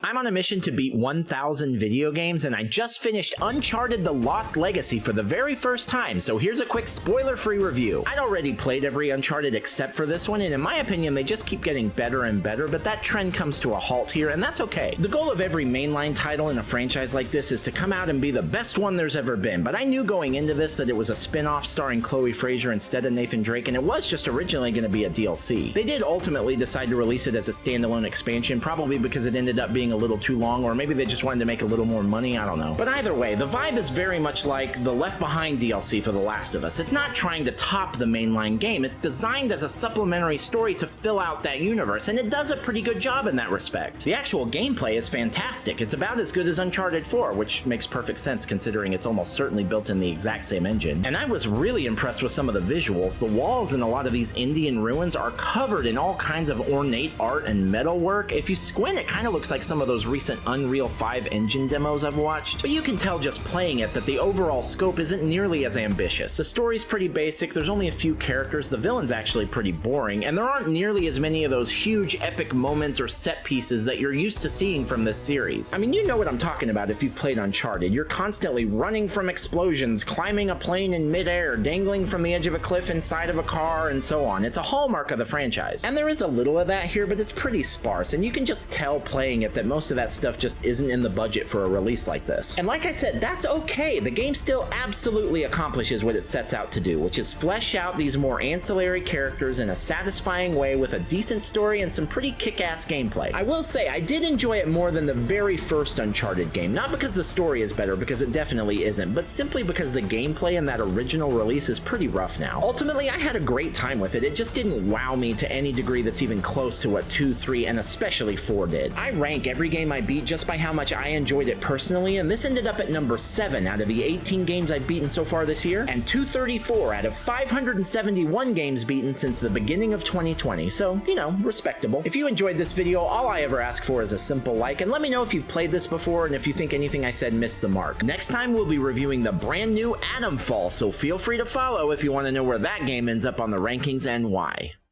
I'm on a mission to beat 1,000 video games, and I just finished Uncharted: The Lost Legacy for the very first time, so here's a quick spoiler-free review. I'd already played every Uncharted except for this one, and in my opinion, they just keep getting better and better, but that trend comes to a halt here, and that's okay. The goal of every mainline title in a franchise like this is to come out and be the best one there's ever been, but I knew going into this that it was a spin-off starring Chloe Frazer instead of Nathan Drake, and it was just originally going to be a DLC. They did ultimately decide to release it as a standalone expansion, probably because it ended up being a little too long, or maybe they just wanted to make a little more money, I don't know. But either way, the vibe is very much like the Left Behind DLC for The Last of Us. It's not trying to top the mainline game, it's designed as a supplementary story to fill out that universe, and it does a pretty good job in that respect. The actual gameplay is fantastic. It's about as good as Uncharted 4, which makes perfect sense considering it's almost certainly built in the exact same engine. And I was really impressed with some of the visuals. The walls in a lot of these Indian ruins are covered in all kinds of ornate art and metalwork. If you squint, it kind of looks like some of those recent Unreal 5 engine demos I've watched, but you can tell just playing it that the overall scope isn't nearly as ambitious. The story's pretty basic, there's only a few characters, the villain's actually pretty boring, and there aren't nearly as many of those huge epic moments or set pieces that you're used to seeing from this series. I mean, you know what I'm talking about if you've played Uncharted. You're constantly running from explosions, climbing a plane in midair, dangling from the edge of a cliff inside of a car, and so on. It's a hallmark of the franchise. And there is a little of that here, but it's pretty sparse, and you can just tell playing it that most of that stuff just isn't in the budget for a release like this. And like I said, that's okay. The game still absolutely accomplishes what it sets out to do, which is flesh out these more ancillary characters in a satisfying way with a decent story and some pretty kick-ass gameplay. I will say, I did enjoy it more than the very first Uncharted game, not because the story is better, because it definitely isn't, but simply because the gameplay in that original release is pretty rough now. Ultimately, I had a great time with it. It just didn't wow me to any degree that's even close to what 2, 3, and especially 4 did. I rank every game I beat just by how much I enjoyed it personally, and this ended up at number 7 out of the 18 games I've beaten so far this year, and 234 out of 571 games beaten since the beginning of 2020, so, you know, respectable. If you enjoyed this video, all I ever ask for is a simple like, and let me know if you've played this before and if you think anything I said missed the mark. Next time, we'll be reviewing the brand new Atomfall, so feel free to follow if you want to know where that game ends up on the rankings and why.